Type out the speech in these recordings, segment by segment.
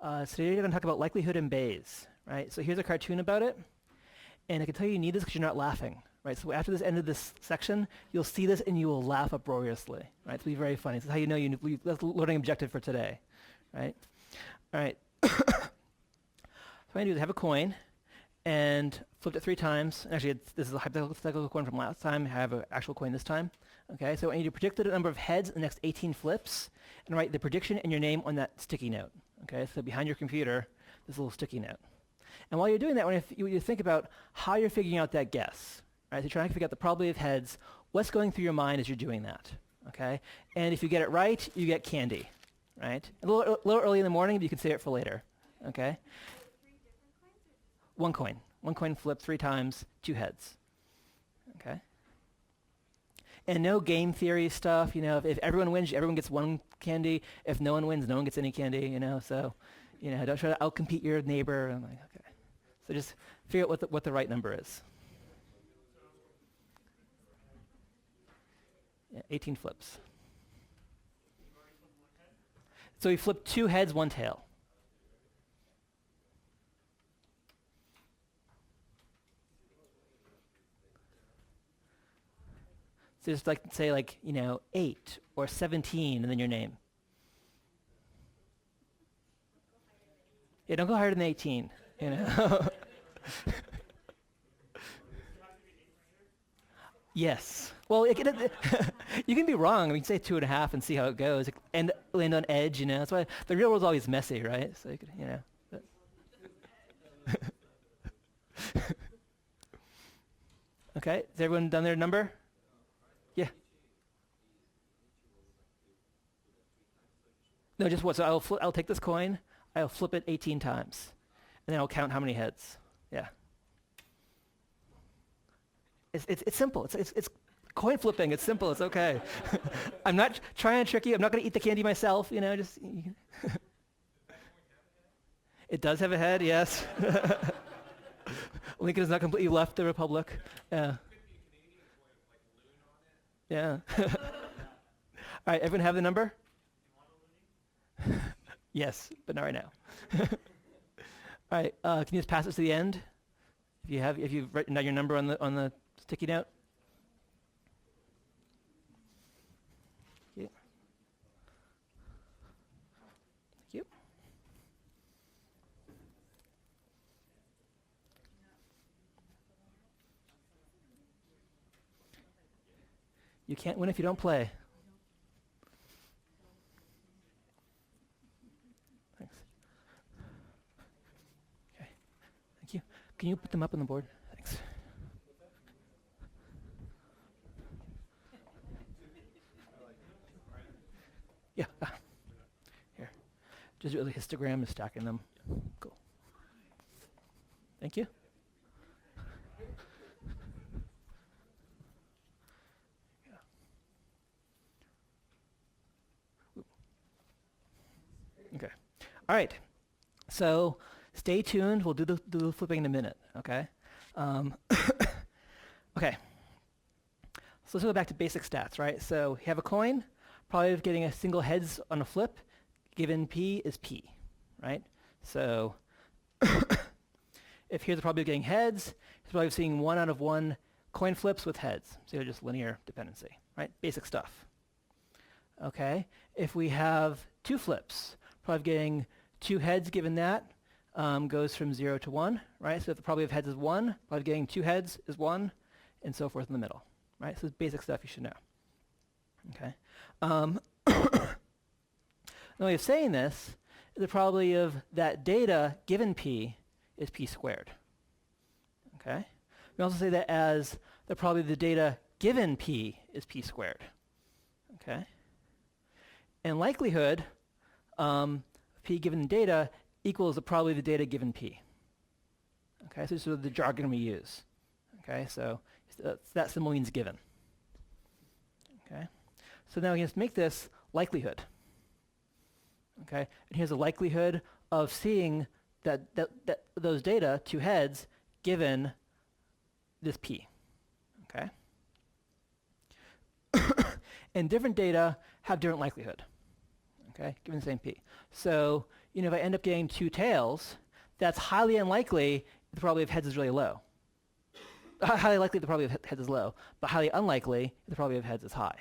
Today we're going to talk about likelihood in Bayes, right? So here's a cartoon about it, and I can tell you need this because you're not laughing, right? So after this end of this section, you'll see this and you will laugh uproariously, right? It'll be very funny. This is how you know that's the learning objective for today, right? All right. So what I'm going to do is have a coin and flipped it 3 times. Actually, this is a hypothetical coin from last time. I have an actual coin this time. Okay, so I need to predict the number of heads in the next 18 flips and write the prediction and your name on that sticky note. Okay, so behind your computer, this little sticky note. And while you're doing that, when you think about how you're figuring out that guess, right? So you're trying to figure out the probability of heads, what's going through your mind as you're doing that, okay? And if you get it right, you get candy, right? A little early in the morning, but you can save it for later, okay? 3 different coins or just One coin. One coin flipped 3 times, 2 heads, okay? And no game theory stuff, you know, if everyone wins, everyone gets 1 candy. If no one wins, no one gets any candy, you know, so, you know, don't try to outcompete your neighbor. I'm like, okay. So just figure out what the right number is. Yeah, 18 flips. So we flipped 2 heads, 1 tail. So just like say like, you know, 8 or 17 and then your name. Yeah, don't go higher than 18, you know. Yes. Well, you can be wrong. I mean, say 2.5 and see how it goes, and land on edge. You know, that's why the real world's always messy, right? So you could, you know. Okay. Has everyone done their number? Yeah. No, just what? So I'll take this coin. I'll flip it 18 times, and then I'll count how many heads. Yeah. It's simple. It's coin flipping. It's simple. It's okay. I'm not trying to trick you. I'm not going to eat the candy myself. You know, just. It does have a head, yes. Lincoln has not completely left the republic. Yeah. Yeah. All right. Everyone have the number? Yes, but not right now. All right. Can you just pass it to the end? If you've written down your number on the sticky note. Thank you. Thank you. You can't win if you don't play. Thanks. Okay. Thank you. Can you put them up on the board? Thanks. Yeah. Here. Just do a histogram of stacking them. Cool. Thank you. Okay. All right. So stay tuned. We'll do the flipping in a minute. Okay. Okay. So let's go back to basic stats, right? So you have a coin. Probability of getting a single heads on a flip, given P, is P, right? So if here's the probability of getting heads, here's the probability of seeing 1 out of 1 coin flips with heads. So just linear dependency, right? Basic stuff. Okay. If we have 2 flips, probability of getting 2 heads given that goes from 0 to 1, right? So if the probability of heads is 1, probability of getting 2 heads is 1, and so forth in the middle, right? So it's basic stuff you should know. Okay. The way of saying this is the probability of that data given P is P squared. Okay. We also say that as the probability of the data given P is P squared. Okay. And likelihood P given data equals the probability of the data given P. Okay, so this is the jargon we use. Okay, so that symbol means given. Okay, so now we can make this likelihood. Okay, and here's the likelihood of seeing that those data, 2 heads, given this P. Okay, and different data have different likelihood. Okay, given the same P. So if I end up getting 2 tails, that's highly unlikely the probability of heads is really low. Highly likely the probability of heads is low, but highly unlikely the probability of heads is high.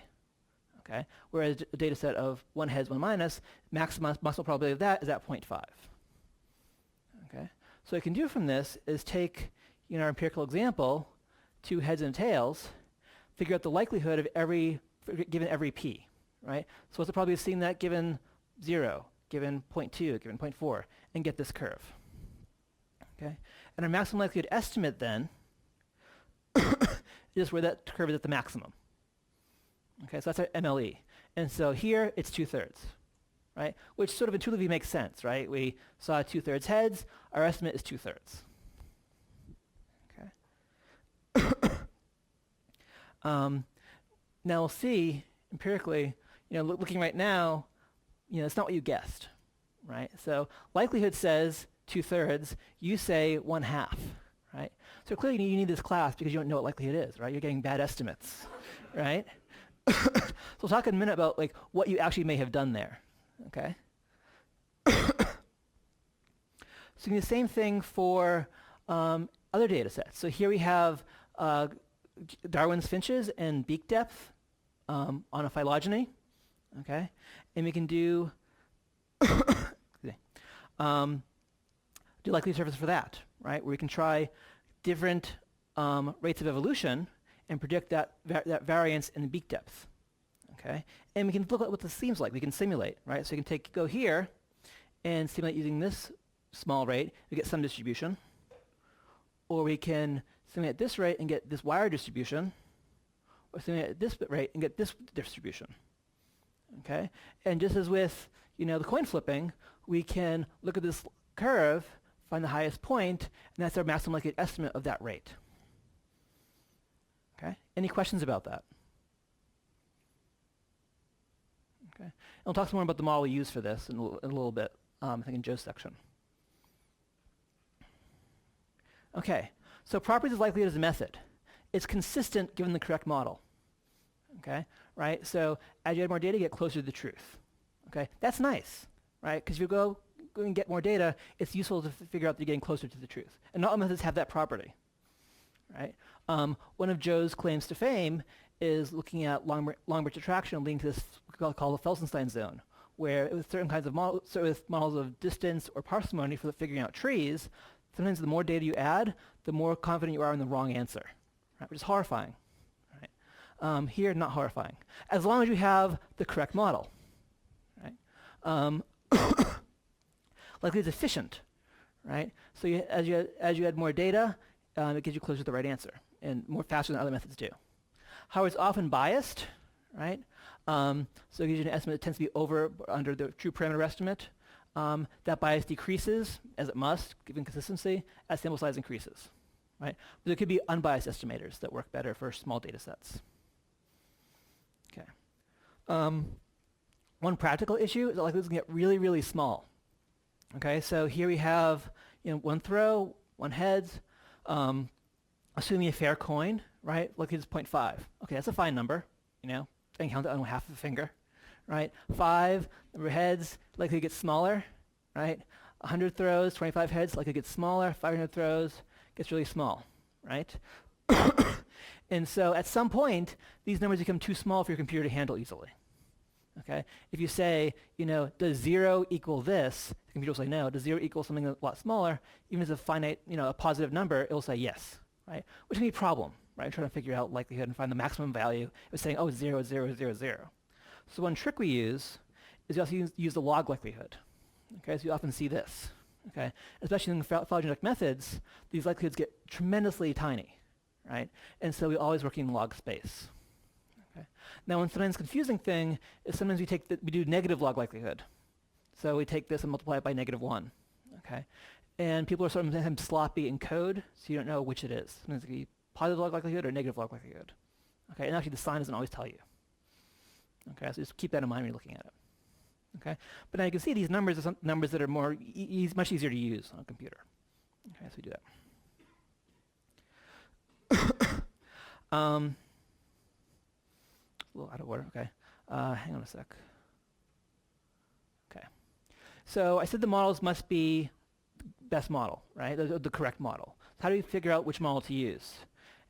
Okay? Whereas a data set of 1 heads, 1 minus, maximal probability of that is at 0.5. Okay? So what I can do from this is take our empirical example, 2 heads and tails, figure out the likelihood of given every p, right? So what's the probability of seeing that given 0, given 0.2, given 0.4, and get this curve. Okay? And our maximum likelihood estimate then is where that curve is at the maximum. Okay, so that's our MLE. And so here it's 2/3, right? Which sort of intuitively makes sense, right? We saw 2/3 heads, our estimate is 2/3. Okay. Now we'll see empirically, looking right now, it's not what you guessed, right? So likelihood says 2/3, you say 1/2, right? So clearly you need this class because you don't know what likelihood is, right? You're getting bad estimates, right? So we'll talk in a minute about what you actually may have done there, okay? So the same thing for other data sets. So here we have Darwin's finches and beak depth on a phylogeny, okay? And we can do do likelihood surface for that, right? Where we can try different rates of evolution and predict that variance in the beak depth, okay? And we can look at what this seems like. We can simulate, right? So you can go here and simulate using this small rate. We get some distribution. Or we can simulate at this rate and get this wire distribution. Or simulate at this rate and get this distribution, okay? And just as with, the coin flipping, we can look at this curve, find the highest point, and that's our maximum likelihood estimate of that rate. Okay? Any questions about that? Okay. And we'll talk some more about the model we use for this in a little bit, I think in Joe's section. Okay. So properties of likelihood is a method. It's consistent given the correct model. Okay? Right? So as you add more data, you get closer to the truth. Okay? That's nice, right? Because if you go and get more data, it's useful to figure out that you're getting closer to the truth. And not all methods have that property. Right? One of Joe's claims to fame is looking at long-range attraction leading to this called the Felsenstein zone, where with certain kinds of models, so with models of distance or parsimony for figuring out trees, sometimes the more data you add, the more confident you are in the wrong answer, right? Which is horrifying. Right? Here, not horrifying, as long as you have the correct model. Right? Likely it's efficient, right? So as you add more data, it gets you closer to the right answer, and more faster than other methods do. However, it's often biased, right? So it gives you an estimate that tends to be over or under the true parameter estimate. That bias decreases, as it must, given consistency, as sample size increases, right? But there could be unbiased estimators that work better for small data sets. Okay. One practical issue is that likelihoods can get really, really small. Okay, so here we have 1 throw, 1 heads, assuming a fair coin, right? Likelihood is 0.5. Okay, that's a fine number, I can count it on half of a finger, right? 5, number of heads, likely gets smaller, right? 100 throws, 25 heads, likely gets smaller. 500 throws, gets really small, right? And so at some point, these numbers become too small for your computer to handle easily. Okay? If you say, does 0 equal this? The computer will say no. Does 0 equal something a lot smaller? Even as a finite, a positive number, it will say yes, right? Which can be a problem, right? Trying to figure out likelihood and find the maximum value. It's saying, oh, 0, 0, 0, 0. So one trick we use is we also use the log likelihood. Okay, so you often see this. Okay, especially in phylogenetic methods, these likelihoods get tremendously tiny, right? And so we always work in log space. Okay. Now, one sometimes confusing thing is sometimes we do negative log likelihood. So we take this and multiply it by -1. Okay, and people are sometimes sloppy in code, so you don't know which it is. Sometimes it can be positive log likelihood or negative log likelihood. Okay, and actually the sign doesn't always tell you. Okay, so just keep that in mind when you're looking at it. Okay, but now you can see these numbers are some numbers that are much easier to use on a computer. Okay, so we do that. A little out of order. Okay, hang on a sec. Okay, So I said the models must be best model, right? The correct model. So how do you figure out which model to use?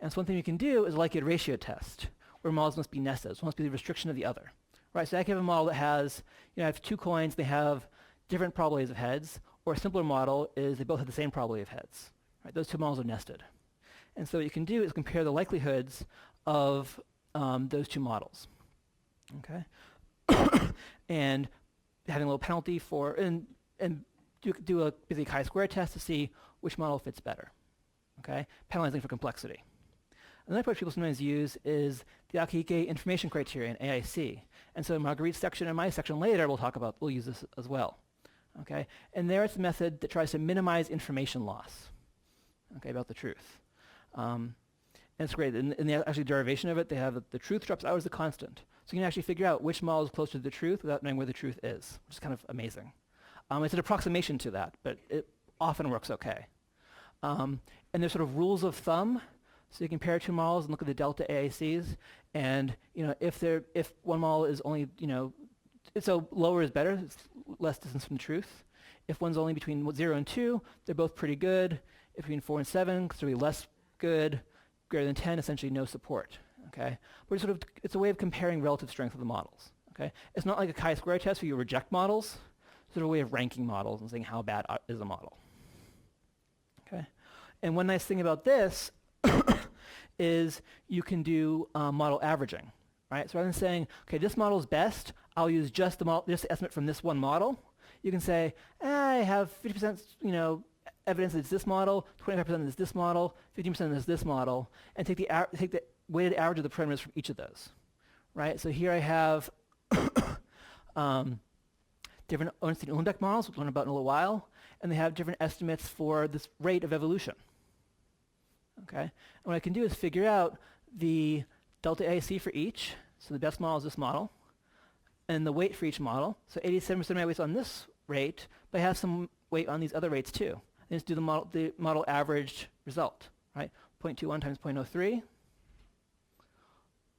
And so one thing you can do is a likelihood ratio test, where models must be nested. So one must be the restriction of the other, right? So I can have a model that has, I have 2 coins, they have different probabilities of heads, or a simpler model is they both have the same probability of heads, right? Those 2 models are nested. And so what you can do is compare the likelihoods of those 2 models, okay? And having a little penalty for, and do a basically chi-square test to see which model fits better, okay? Penalizing for complexity. Another approach people sometimes use is the Akihike information criterion, AIC. And so in Marguerite's section and my section later, we'll use this as well, okay? And there it's a method that tries to minimize information loss, okay, about the truth. And it's great. In the actual derivation of it, they have the truth drops out as a constant. So you can actually figure out which model is closer to the truth without knowing where the truth is, which is kind of amazing. It's an approximation to that, but it often works okay. And there's sort of rules of thumb. So you compare 2 models and look at the delta AICs. And if one model is only, so lower is better, it's less distance from the truth. If one's only between 0 and 2, they're both pretty good. If between 4 and 7, it's really less good. Greater than 10, essentially no support. Okay, but it's a way of comparing relative strength of the models. Okay, it's not like a chi-square test where you reject models. It's sort of a way of ranking models and saying how bad is a model. Okay, and one nice thing about this is you can do model averaging, right? So rather than saying, okay, this model is best, I'll use just the estimate from this one model. You can say, I have 50%, evidence that it's this model, 25% that it's this model, 15% that it's this model, and take the weighted average of the parameters from each of those, right? So here I have different Ornstein-Uhlenbeck models, we'll learn about in a little while, and they have different estimates for this rate of evolution. Okay, and what I can do is figure out the delta AIC for each. So the best model is this model, and the weight for each model. So 87% of my weight's on this rate, but I have some weight on these other rates too. And just do the model averaged result, right? 0.21 times 0.03,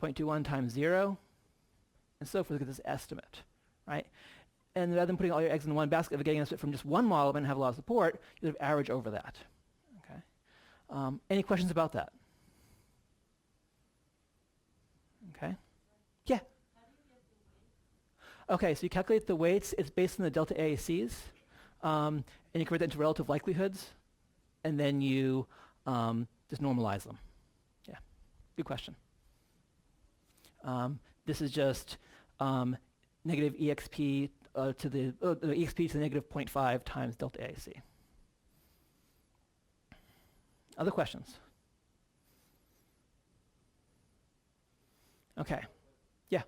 0.21 times 0, and so forth. Look at this estimate, right? And rather than putting all your eggs in one basket of getting an estimate from just one model and have a lot of support, you sort of average over that. Okay. Any questions about that? Okay. Yeah. Okay, so you calculate the weights. It's based on the delta AACs, and you convert that into relative likelihoods, and then you just normalize them. Yeah, good question. This is just negative EXP to the EXP to the negative 0.5 times delta AAC. Other questions? Okay. Yeah.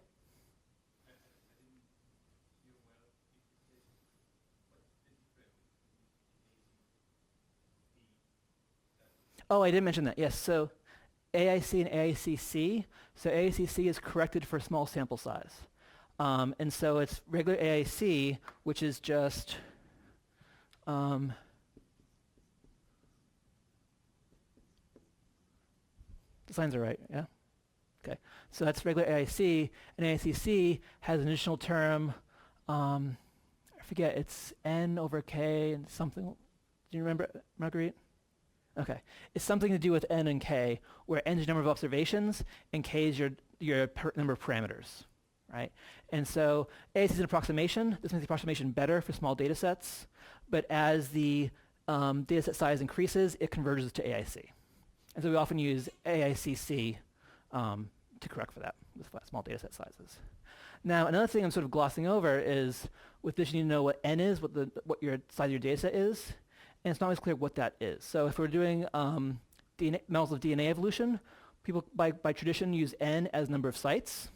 Oh, I didn't mention that. Yes. So AIC and AICC. So AICC is corrected for small sample size. And so it's regular AIC, which is just the signs are right, yeah? Okay, so that's regular AIC, and AICC has an additional term, I forget, it's N over K and something. Do you remember, Marguerite? Okay, it's something to do with N and K, where N is your number of observations, and K is your number of parameters, right? And so AIC is an approximation. This makes the approximation better for small data sets, but as the data set size increases, it converges to AIC. And so we often use AICC to correct for that with small data set sizes. Now, another thing I'm sort of glossing over is with this, you need to know what N is, what your size of your data set is, and it's not always clear what that is. So if we're doing models of DNA evolution, people by tradition use N as number of sites.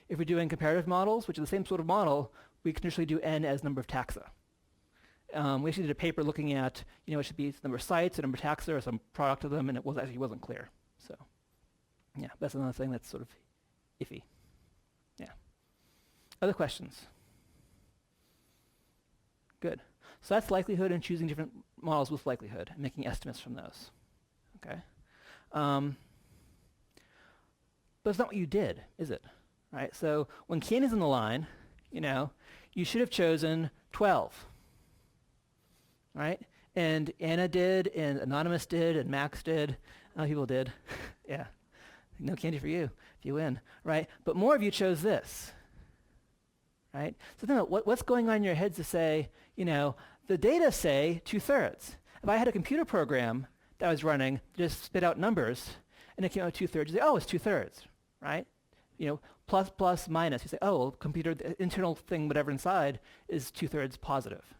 If we're doing comparative models, which is the same sort of model, we traditionally do N as number of taxa. We actually did a paper looking at, it should be number of sites, a number of taxa, or some product of them, and it wasn't clear. So, yeah, that's another thing that's sort of iffy. Yeah. Other questions? Good. So that's likelihood and choosing different models with likelihood and making estimates from those. Okay. But it's not what you did, is it? Right. So when Kane is in the line, you should have chosen 12. right? And Anna did, and Anonymous did, and Max did. Other people did. Yeah. No candy for you if you win, right? But more of you chose this, right? So think about what's going on in your heads to say, the data say 2/3. If I had a computer program that I was running, just spit out numbers, and it came out 2/3, you say, oh, it's 2/3, right? Plus, plus, minus. You say, oh, well, computer, the internal thing, whatever inside, is 2/3 positive,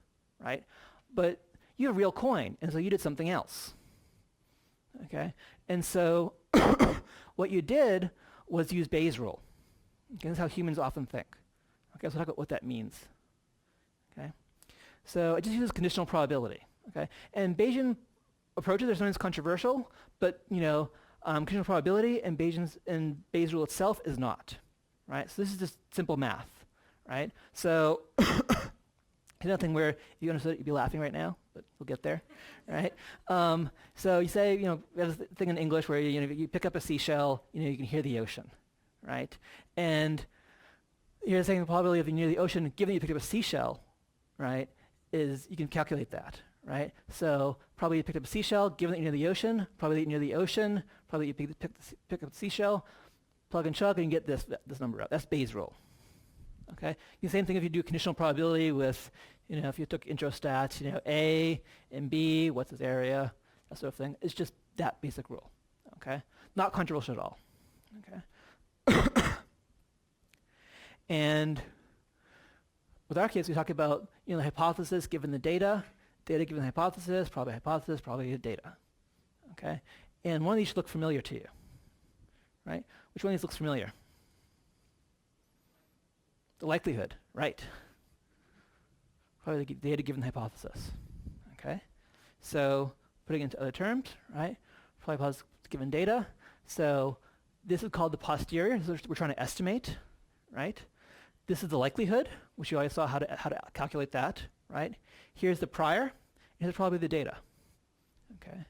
right? But you have a real coin, and so you did something else, okay? And so what you did was use Bayes' rule. Okay, that's how humans often think. Okay, so talk about what that means. Okay, so it just uses conditional probability. Okay, and Bayesian approaches are sometimes controversial, but conditional probability and Bayes' rule itself is not. Right, so this is just simple math. Right, so it's nothing where if you understood it, you'd be laughing right now, but we'll get there, right? So you say, there's a thing in English where you pick up a seashell, you can hear the ocean, right? And you're saying the probability of being near the ocean, given that you picked up a seashell, right, is you can calculate that, right? So probably you picked up a seashell, given that you're near the ocean, probably that you're near the ocean, probably you pick up the seashell, plug and chug, and you get this number out. That's Bayes' rule. Okay, the same thing if you do conditional probability with, if you took intro stats, A and B, what's its area, that sort of thing. It's just that basic rule. Okay, not controversial at all. Okay, and with our case, we talk about the hypothesis given the data given the hypothesis, probably the data. Okay, and one of these should look familiar to you, right? Which one of these looks familiar? The likelihood, right? Probably the data given the hypothesis. Okay, so putting it into other terms, right? Probably given data. So this is called the posterior. So we're trying to estimate, right? This is the likelihood, which you already saw how to calculate that, right? Here's the prior. Here's probably the data. Okay.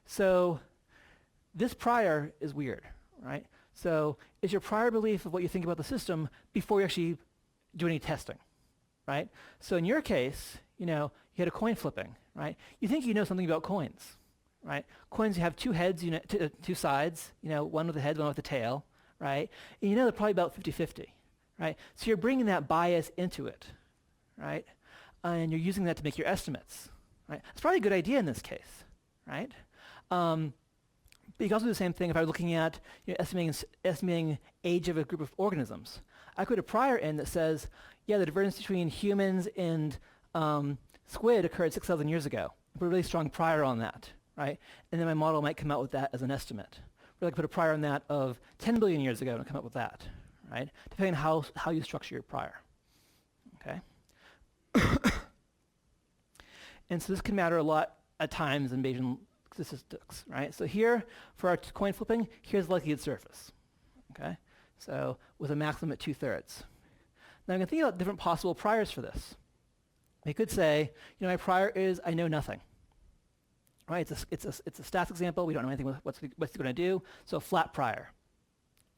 So this prior is weird, right? So it's your prior belief of what you think about the system before you actually do any testing, right? So in your case, you had a coin flipping, right? You think you know something about coins, right? Coins have two heads, two sides, one with the head, one with the tail, right? And they're probably about 50-50, right? So you're bringing that bias into it, right? And you're using that to make your estimates, right? It's probably a good idea in this case, right? But you can also do the same thing if I was looking at estimating age of a group of organisms. I could put a prior in that says, yeah, the divergence between humans and squid occurred 6,000 years ago. I put a really strong prior on that, right? And then my model might come out with that as an estimate. Or I could put a prior on that of 10 billion years ago and come up with that, right? Depending on how you structure your prior, okay? And so this can matter a lot at times in Bayesian statistics, right? So here, for our coin flipping, here's the likelihood surface, okay? So with a maximum at 2/3. Now I'm going to think about different possible priors for this. I could say, my prior is I know nothing, right? It's a stats example. We don't know anything what's going to do. So a flat prior,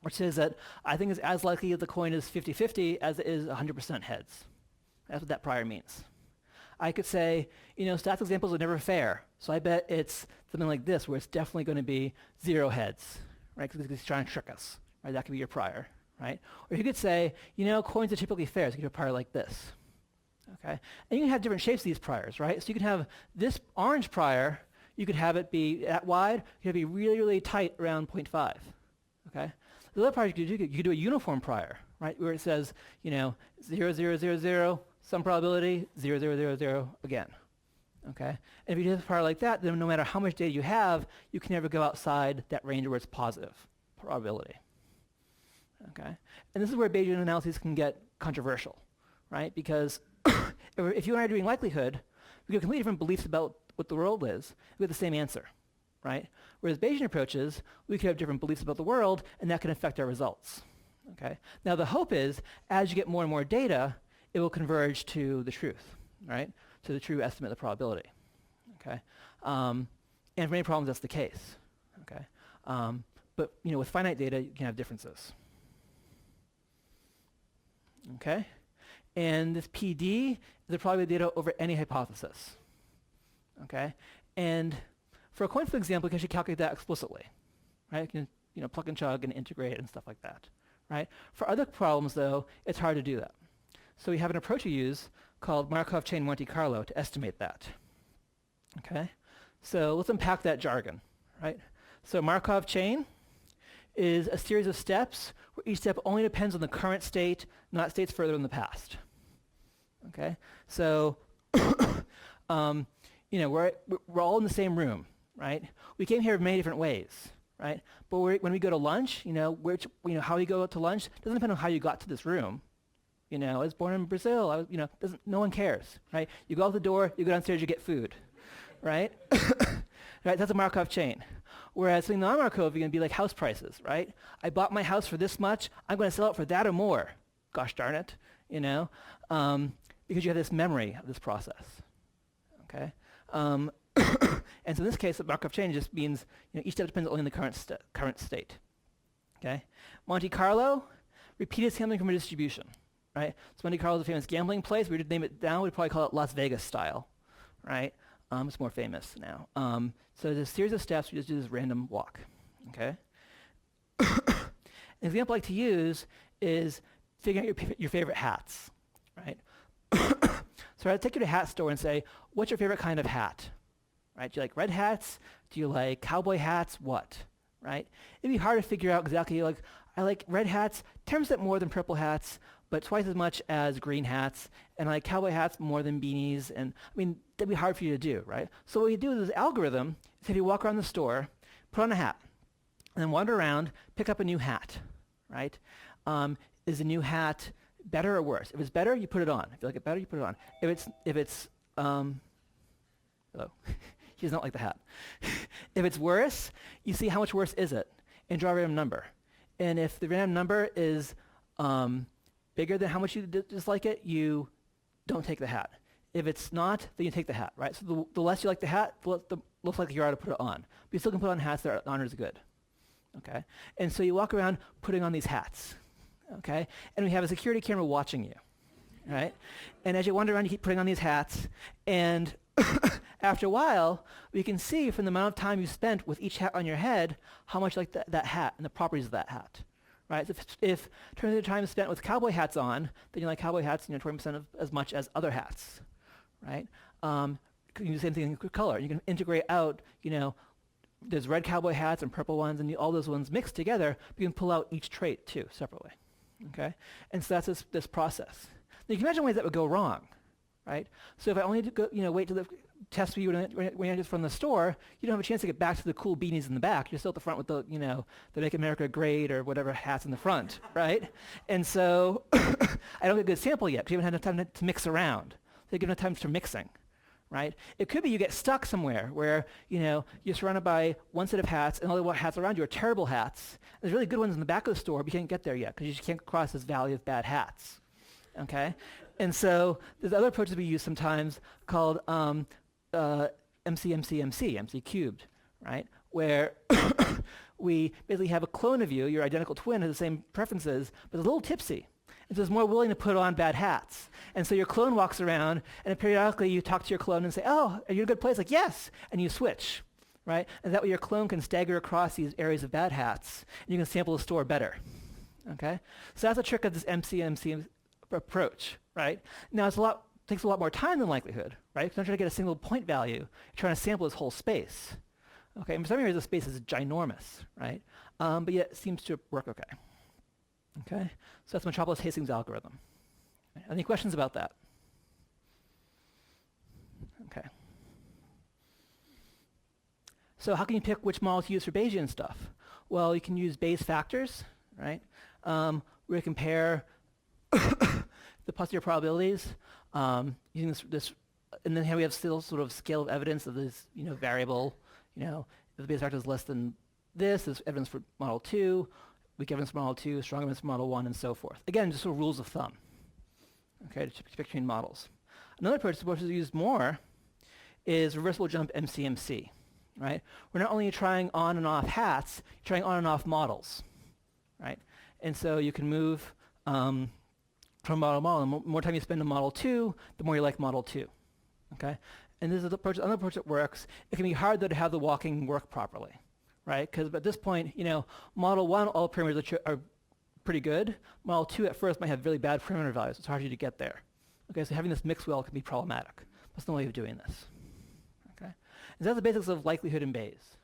which says that I think it's as likely that the coin is 50-50 as it is 100% heads. That's what that prior means. I could say, stats examples are never fair. So I bet it's something like this, where it's definitely going to be 0 heads, right? Because it's trying to trick us, right? That could be your prior, right? Or you could say, coins are typically fair. So you could have a prior like this, okay? And you can have different shapes of these priors, right? So you can have this orange prior, you could have it be that wide, you could be really, really tight around 0.5, okay? The other prior you could do a uniform prior, right? Where it says, 0, 0, 0, 0, some probability, 0, 0, 0, 0 again. Okay? And if you do a prior like that, then no matter how much data you have, you can never go outside that range where it's positive probability. Okay? And this is where Bayesian analyses can get controversial, right? Because if you and I are doing likelihood, we have completely different beliefs about what the world is. We have the same answer, right? Whereas Bayesian approaches, we could have different beliefs about the world, and that can affect our results. Okay? Now the hope is, as you get more and more data, it will converge to the truth, right? To the true estimate of the probability, okay? And for many problems, that's the case, okay? But with finite data, you can have differences, okay? And this PD is the probability of data over any hypothesis. Okay? And for a coin flip example, you can actually calculate that explicitly. Right? You can plug and chug and integrate and stuff like that. Right? For other problems, though, it's hard to do that. So we have an approach we use called Markov chain Monte Carlo to estimate that. Okay? So let's unpack that jargon. Right? So Markov chain is a series of steps where each step only depends on the current state, not states further in the past. Okay? So, we're all in the same room, right? We came here many different ways, right? But when we go to lunch, how we go to lunch doesn't depend on how you got to this room. I was born in Brazil. No one cares, right? You go out the door, you go downstairs, you get food, right? Right? That's a Markov chain. Whereas something non-Markov, you're going to be like house prices, right? I bought my house for this much. I'm going to sell it for that or more. Gosh darn it, because you have this memory of this process, okay? And so in this case, the Markov chain just means each step depends only on the current state, okay? Monte Carlo, repeated sampling from a distribution, right? So Monte Carlo is a famous gambling place. We would name it down. We'd probably call it Las Vegas style, right? It's more famous now. So there's a series of steps. We just do this random walk, okay? An example I like to use is figuring out your favorite hats, right? So I'd take you to a hat store and say, what's your favorite kind of hat, right? Do you like red hats? Do you like cowboy hats? What, right? It'd be hard to figure out exactly, I like red hats 10% more than purple hats, but twice as much as green hats, and I like cowboy hats more than beanies, and that'd be hard for you to do, right? So what you do with this algorithm is if you walk around the store, put on a hat, and then wander around, pick up a new hat, right? Is the new hat better or worse? If it's better, you put it on. If you like it better, you put it on. If it's hello, he does not like the hat. If it's worse, you see how much worse is it, and draw a random number. And if the random number is bigger than how much you dislike it, you don't take the hat. If it's not, then you take the hat, right? So the less you like the hat, the less likely you are to put it on. But you still can put on hats that are not as good, okay? And so you walk around putting on these hats, okay? And we have a security camera watching you, right? And as you wander around, you keep putting on these hats, and after a while, we can see from the amount of time you spent with each hat on your head how much you like that hat and the properties of that hat, right? So if turns the time spent with cowboy hats on, then you like cowboy hats 20% of as much as other hats, right? You can do the same thing in color. You can integrate out, there's red cowboy hats and purple ones, and all those ones mixed together. You can pull out each trait too separately, okay? And so that's this process. Now you can imagine ways that would go wrong, right? So if I only wait till the test you when you're just from the store, you don't have a chance to get back to the cool beanies in the back. You're still at the front with the the Make America Great or whatever hats in the front, right? And so I don't get a good sample yet because you haven't had enough time to mix around. So you give enough time for mixing, right? It could be you get stuck somewhere where you're surrounded by one set of hats and all the hats around you are terrible hats. There's really good ones in the back of the store, but you can't get there yet because you just can't cross this valley of bad hats, okay? And so there's other approaches we use sometimes called MC cubed, right? Where we basically have a clone of you, your identical twin has the same preferences, but it's a little tipsy. And so it's more willing to put on bad hats. And so your clone walks around, and periodically you talk to your clone and say, oh, are you in a good place? Like, yes. And you switch, right? And that way your clone can stagger across these areas of bad hats, and you can sample the store better, okay? So that's a trick of this MC approach, right? Now takes a lot more time than likelihood, right? Because I'm trying to get a single point value. You're trying to sample this whole space, okay? And for some areas, the space is ginormous, right? But yet it seems to work okay, okay? So that's Metropolis Hastings algorithm. Any questions about that? Okay. So how can you pick which model to use for Bayesian stuff? Well, you can use Bayes factors, right? We compare the posterior probabilities using this, and then here we have still sort of scale of evidence of this, variable. If the Bayes factor is less than this, there's evidence for model 2, weak evidence for model 2, strong evidence for model 1, and so forth. Again, just sort of rules of thumb, okay, to pick between models. Another approach which is used more is reversible jump MCMC, right? We're not only trying on and off hats, you're trying on and off models, right? And so you can move from model to model. The more time you spend in model 2, the more you like model 2. Okay? And this is another approach that works. It can be hard, though, to have the walking work properly, right? Because at this point, model 1, all parameters are pretty good. Model 2 at first might have really bad parameter values. It's hard for you to get there. Okay, so having this mix well can be problematic. That's no way of doing this. Okay? And that's the basics of likelihood in Bayes.